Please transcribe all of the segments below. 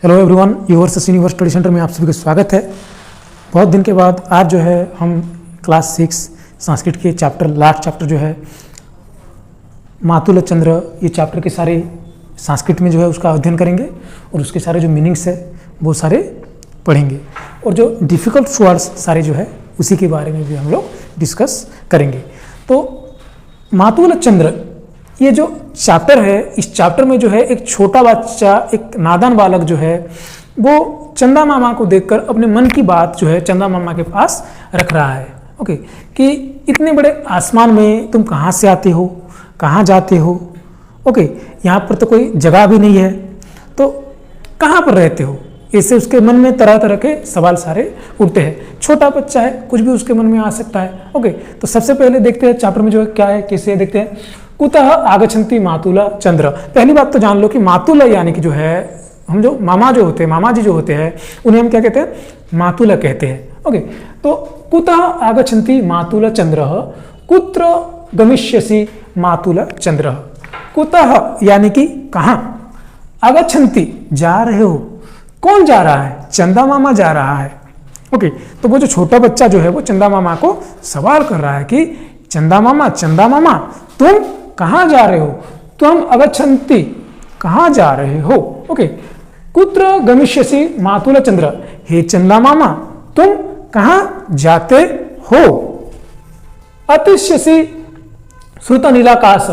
Hello everyone, yours universe study centre में आप सभी का स्वागत है। बहुत दिन के बाद आज जो है हम क्लास 6 संस्कृत के लास्ट चैप्टर जो है मातुल चंद्र, ये चैप्टर के सारे संस्कृत में जो है उसका अध्ययन करेंगे और उसके सारे जो मीनिंग्स है वो सारे पढ़ेंगे और जो डिफ़िकल्ट वर्ड्स सारे जो है उसी के बारे में भी हम लोग डिस्कस करेंगे। तो मातुल चंद्र ये जो चैप्टर है, इस चैप्टर में जो है एक छोटा बच्चा, एक नादान बालक जो है वो चंदा मामा को देखकर अपने मन की बात जो है चंदा मामा के पास रख रहा है। ओके, कि इतने बड़े आसमान में तुम कहाँ से आते हो, कहाँ जाते हो। ओके, यहाँ पर तो कोई जगह भी नहीं है, तो कहाँ पर रहते हो। इससे उसके मन में तरह तरह के सवाल सारे उठते हैं। छोटा बच्चा है, कुछ भी उसके मन में आ सकता है। ओके, तो सबसे पहले देखते हैं चैप्टर में जो है क्या है, कैसे देखते हैं। कुतः आगच्छन्ति मातुला चंद्र। पहली बात तो जान लो कि मातुला यानी कि जो है हम जो मामा जो होते हैं, मामा जी जो होते हैं उन्हें हम क्या कहते हैं, मातुला कहते हैं। ओके, तो कुतः आगच्छन्ति मातुला चंद्र, कुत्र गमिष्यसि मातुला चंद्र। कुतः यानी कि कहाँ, आगच्छन्ति जा रहे हो, कौन जा रहा है, चंदा मामा जा रहा है। ओके, तो वो जो छोटा बच्चा जो है वो चंदा मामा को सवाल कर रहा है कि चंदा मामा तुम कहाँ जा रहे हो, तुम आगच्छन्ति कहाँ जा रहे हो। ओके, कुत्र गमिष्यसि मातुल चंद्र, हे चंदा मामा तुम कहाँ जाते हो। अतिष्यसि श्रुत नीलाकाश,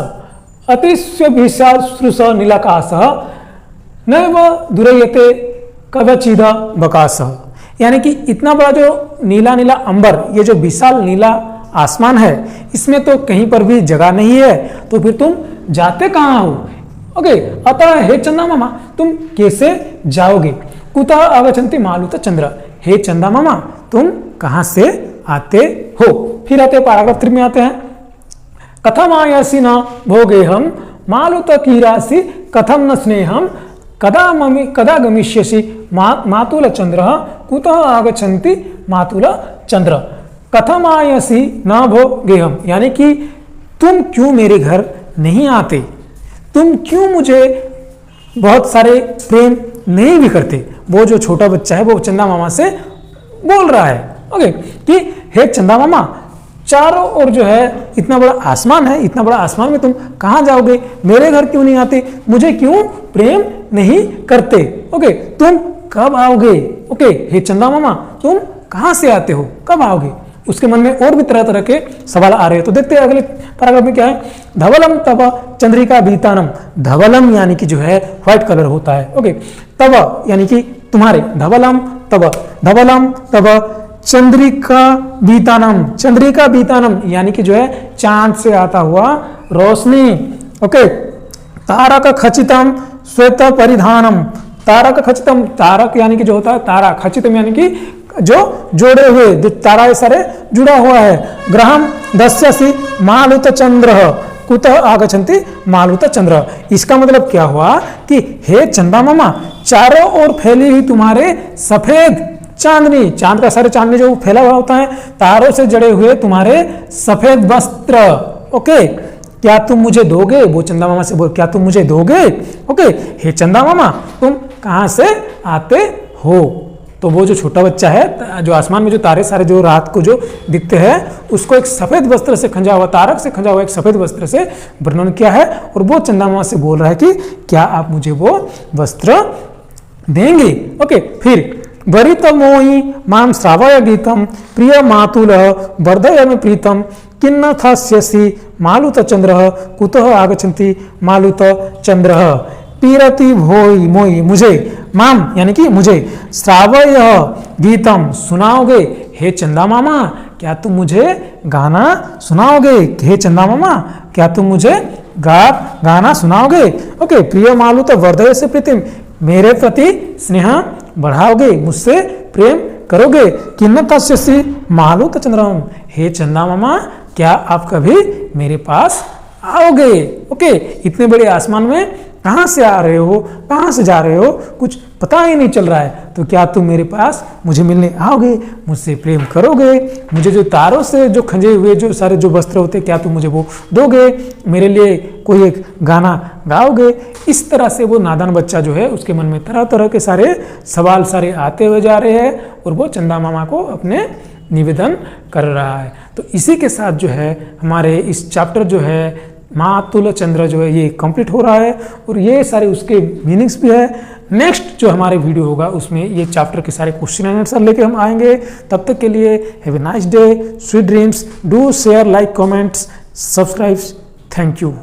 अतिश्य विशाल श्रुस नीलाकाश, नैव दुरयते कवचिद बकाश। यानी कि इतना बड़ा जो नीला नीला अंबर, ये जो विशाल नीला आसमान है, इसमें तो कहीं पर भी जगह नहीं है, तो फिर तुम जाते कहाँ हो। ओके, अतः हे चंदा मामा तुम कैसे जाओगे। कुतः आगच्छन्ति मालुत चंद्र, हे चंदा मामा तुम कहाँ से आते हो। फिर आते पैराग्राफ 3 में आते हैं। कथम आयासि न भोगेहम मालुत कीरासि कथम न स्नेहम, कदा गमिष्यसि मातुल चंद्र, कुतः आगच्छन्ति मातुल चंद्र। कथम आयसी न भोगेहम, यानी कि तुम क्यों मेरे घर नहीं आते, तुम क्यों मुझे बहुत सारे प्रेम नहीं भी करते। वो जो छोटा बच्चा है वो चंदा मामा से बोल रहा है। ओके, कि हे चंदा मामा चारों ओर जो है इतना बड़ा आसमान है, इतना बड़ा आसमान में तुम कहाँ जाओगे, मेरे घर क्यों नहीं आते, मुझे क्यों प्रेम नहीं करते। ओके, तुम कब आओगे। ओके, हे चंदा मामा तुम कहाँ से आते हो, कब आओगे। उसके मन में और भी तरह तरह के सवाल आ रहे हैं। तो देखते हैं अगले पैराग्राफ में क्या है। धवलम तब चंद्रिका बीतानम, धवलम यानी कि जो है व्हाइट कलर होता है। ओके, तब यानी कि तुम्हारे, धवलम तब चंद्रिका बीतानम, चंद्रिका बीतानम यानी कि जो है चांद से आता हुआ रोशनी। ओके, तारक खचितम श्वेत परिधानम, तारक खचितम, तारक यानी कि जो होता है तारा, खचितम यानी कि जो जोड़े हुए, जो तारा सारे जुड़ा हुआ है। ग्रहम दस्यसि मालुत चंद्र, कुतः आगच्छन्ति मालुत चंद्र। इसका मतलब क्या हुआ कि हे चंदा मामा चारों ओर फैली हुई तुम्हारे सफेद चांदनी, चांद का सारे चांदनी जो फैला हुआ होता है, तारों से जड़े हुए तुम्हारे सफेद वस्त्र। ओके, क्या तुम मुझे दोगे। वो चंदा मामा से बोल, क्या तुम मुझे दोगे। ओके, हे चंदा मामा तुम कहाँ से आते हो। तो वो जो छोटा बच्चा है, जो आसमान में जो तारे सारे जो रात को जो दिखते हैं, उसको एक सफेद वस्त्र से खंजा हुआ, तारक से खंजा हुआ एक सफेद वस्त्र से वर्णन किया है। और वो चंदा मामा से बोल रहा है कि क्या आप मुझे वो वस्त्र देंगे। ओके, फिर वरित मोहि माम श्रावय गीतम, प्रिय मातुल वर्धय में प्रीतम, किन्न थास्यसि मालुत चंद्र, कुतः आगच्छन्ति मालुत चंद्र। पीरति भोई मोई, मुझे, माम यानी कि मुझे, श्रावय गीतम सुनाओगे, हे चंदा मामा क्या तुम मुझे गाना सुनाओगे। हे चंदा मामा क्या तुम मुझे गाना सुनाओगे। ओके, प्रिय मालुत वर्धय से प्रीतिम, मेरे प्रति स्नेह बढ़ाओगे, मुझसे प्रेम करोगे। किन्न तस्यसि मालुत चंद्रम, हे चंदा मामा क्या आप कभी मेरे पास आओगे। ओके, इतने बड़े आसमान में कहाँ से आ रहे हो, कहाँ से जा रहे हो, कुछ पता ही नहीं चल रहा है। तो क्या तुम मेरे पास मुझे मिलने आओगे, मुझसे प्रेम करोगे, मुझे जो तारों से जो खंजे हुए जो सारे जो वस्त्र होते, क्या तुम मुझे वो दोगे, मेरे लिए कोई एक गाना गाओगे। इस तरह से वो नादान बच्चा जो है उसके मन में तरह तरह के सारे सवाल सारे आते हुए जा रहे हैं और वो चंदा मामा को अपने निवेदन कर रहा है। तो इसी के साथ जो है हमारे इस चैप्टर जो है मातुल चंद्र जो है ये कंप्लीट हो रहा है और ये सारे उसके मीनिंग्स भी है। नेक्स्ट जो हमारे वीडियो होगा उसमें ये चैप्टर के सारे क्वेश्चन एंड आंसर लेके हम आएंगे। तब तक के लिए have a nice day, sweet dreams, do share, like, comments, subscribe. Thank you.